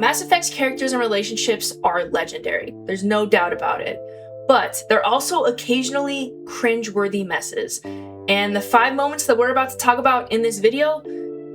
Mass Effect's characters and relationships are legendary, there's no doubt about it. But they're also occasionally cringeworthy messes. And the 5 moments that we're about to talk about in this video,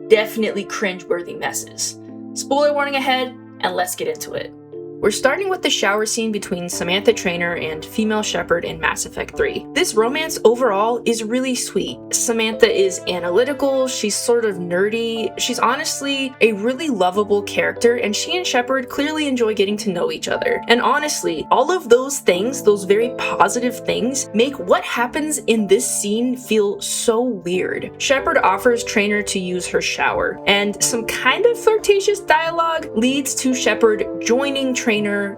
definitely cringeworthy messes. Spoiler warning ahead, and let's get into it. We're starting with the shower scene between Samantha Traynor and female Shepard in Mass Effect 3. This romance overall is really sweet. Samantha is analytical, she's sort of nerdy, she's honestly a really lovable character, and she and Shepard clearly enjoy getting to know each other. And honestly, all of those things, those very positive things, make what happens in this scene feel so weird. Shepard offers Traynor to use her shower, and some kind of flirtatious dialogue leads to Shepard joining Traynor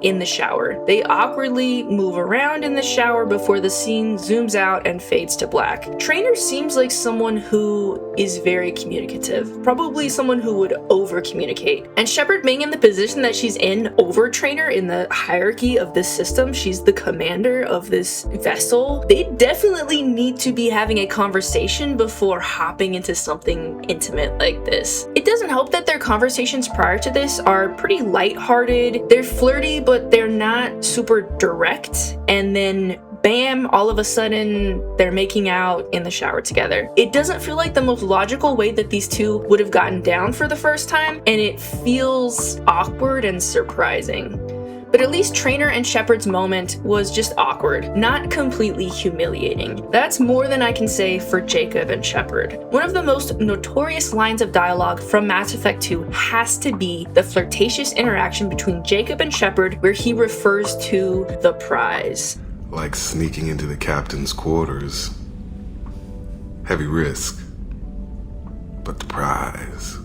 in the shower. They awkwardly move around in the shower before the scene zooms out and fades to black. Traynor seems like someone who is very communicative, probably someone who would over-communicate. And Shepard being in the position that she's in over Traynor in the hierarchy of this system, she's the commander of this vessel, they definitely need to be having a conversation before hopping into something intimate like this. It doesn't help that their conversations prior to this are pretty lighthearted, they're flirty, but they're not super direct, and then bam, all of a sudden they're making out in the shower together. It doesn't feel like the most logical way that these two would have gotten down for the first time, and it feels awkward and surprising. But at least Traynor and Shepard's moment was just awkward, not completely humiliating. That's more than I can say for Jacob and Shepard. One of the most notorious lines of dialogue from Mass Effect 2 has to be the flirtatious interaction between Jacob and Shepard, where he refers to the prize. Like sneaking into the captain's quarters. Heavy risk, but the prize.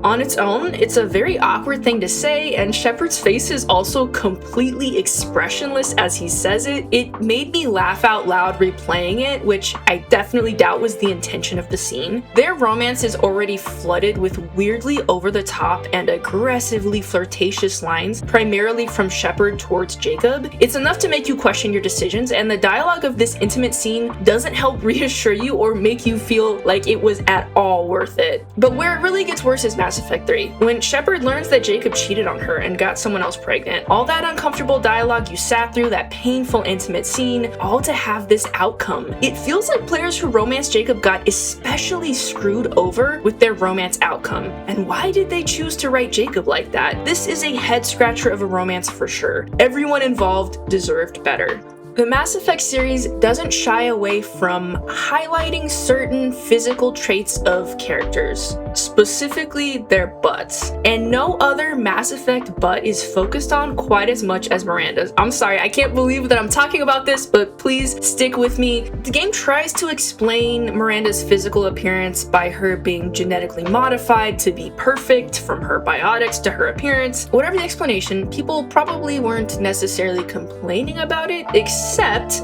On its own, it's a very awkward thing to say, and Shepard's face is also completely expressionless as he says it. It made me laugh out loud replaying it, which I definitely doubt was the intention of the scene. Their romance is already flooded with weirdly over-the-top and aggressively flirtatious lines, primarily from Shepard towards Jacob. It's enough to make you question your decisions, and the dialogue of this intimate scene doesn't help reassure you or make you feel like it was at all worth it. But where it really gets worse is Mass Effect 3. When Shepard learns that Jacob cheated on her and got someone else pregnant, all that uncomfortable dialogue you sat through, that painful intimate scene, all to have this outcome. It feels like players who romance Jacob got especially screwed over with their romance outcome. And why did they choose to write Jacob like that? This is a head scratcher of a romance for sure. Everyone involved deserved better. The Mass Effect series doesn't shy away from highlighting certain physical traits of characters, specifically their butts. And no other Mass Effect butt is focused on quite as much as Miranda's. I'm sorry, I can't believe that I'm talking about this, but please stick with me. The game tries to explain Miranda's physical appearance by her being genetically modified to be perfect, from her biotics to her appearance. Whatever the explanation, people probably weren't necessarily complaining about it, except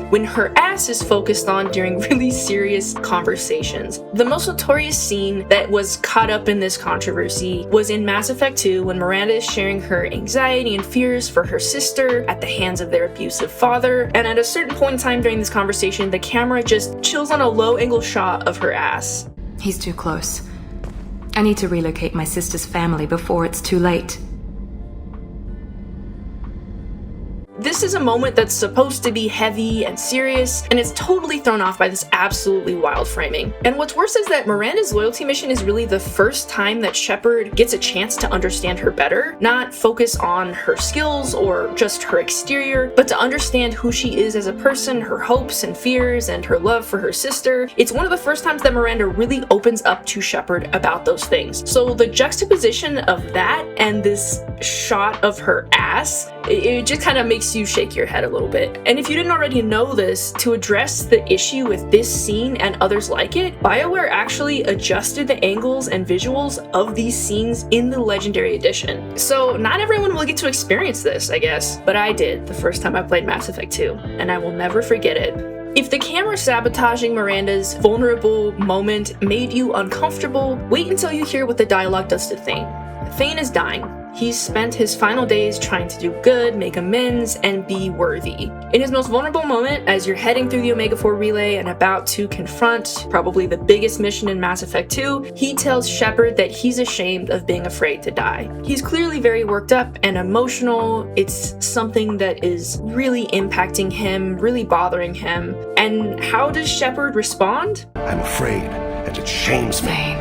when her ass is focused on during really serious conversations. The most notorious scene that was caught up in this controversy was in Mass Effect 2 when Miranda is sharing her anxiety and fears for her sister at the hands of their abusive father, and at a certain point in time during this conversation, the camera just chills on a low-angle shot of her ass. He's too close. I need to relocate my sister's family before it's too late. This is a moment that's supposed to be heavy and serious, and it's totally thrown off by this absolutely wild framing. And what's worse is that Miranda's loyalty mission is really the first time that Shepard gets a chance to understand her better, not focus on her skills or just her exterior, but to understand who she is as a person, her hopes and fears, and her love for her sister. It's one of the first times that Miranda really opens up to Shepard about those things. So the juxtaposition of that and this shot of her ass, it just kind of makes you shake your head a little bit. And if you didn't already know this, to address the issue with this scene and others like it, BioWare actually adjusted the angles and visuals of these scenes in the Legendary Edition. So not everyone will get to experience this, I guess, but I did the first time I played Mass Effect 2, and I will never forget it. If the camera sabotaging Miranda's vulnerable moment made you uncomfortable, wait until you hear what the dialogue does to Thane. Thane is dying. He's spent his final days trying to do good, make amends, and be worthy. In his most vulnerable moment, as you're heading through the Omega-4 relay and about to confront probably the biggest mission in Mass Effect 2, he tells Shepard that he's ashamed of being afraid to die. He's clearly very worked up and emotional. It's something that is really impacting him, really bothering him. And how does Shepard respond? I'm afraid, and it shames me. Thane,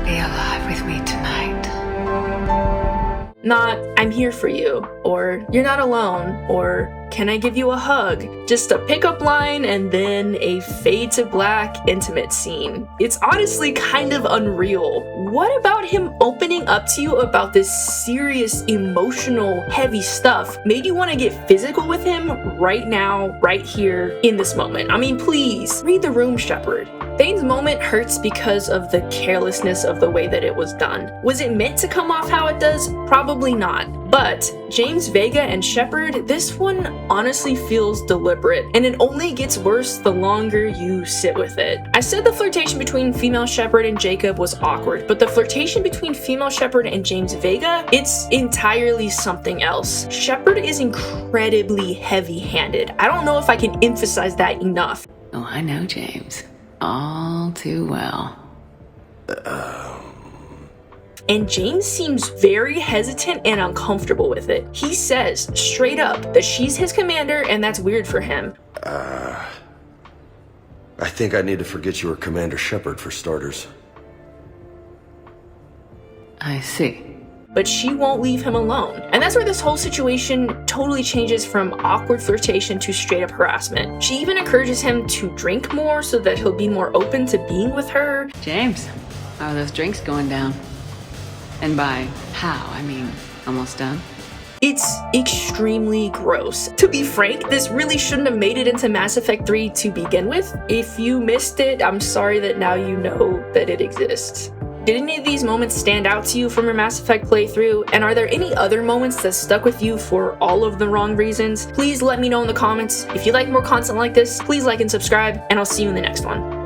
be alive with me tonight. Not, I'm here for you, or you're not alone, or can I give you a hug? Just a pickup line and then a fade to black intimate scene. It's honestly kind of unreal. What about him opening up to you about this serious, emotional, heavy stuff made you want to get physical with him right now, right here, in this moment? I mean, please, read the room, Shepard. Thane's moment hurts because of the carelessness of the way that it was done. Was it meant to come off how it does? Probably not. But James, Vega, and Shepard, this one honestly feels deliberate, and it only gets worse the longer you sit with it. I said the flirtation between female Shepard and Jacob was awkward, but the flirtation between female Shepard and James Vega, it's entirely something else. Shepard is incredibly heavy-handed. I don't know if I can emphasize that enough. Oh, I know James. All too well. And James seems very hesitant and uncomfortable with it. He says straight up that she's his commander and that's weird for him. I think I need to forget you were Commander Shepard for starters. I see. But she won't leave him alone. And that's where this whole situation totally changes from awkward flirtation to straight up harassment. She even encourages him to drink more so that he'll be more open to being with her. James, how are those drinks going down? And by how, I mean almost done? It's extremely gross. To be frank, this really shouldn't have made it into Mass Effect 3 to begin with. If you missed it, I'm sorry that now you know that it exists. Did any of these moments stand out to you from your Mass Effect playthrough? And are there any other moments that stuck with you for all of the wrong reasons? Please let me know in the comments. If you like more content like this, please like and subscribe, and I'll see you in the next one.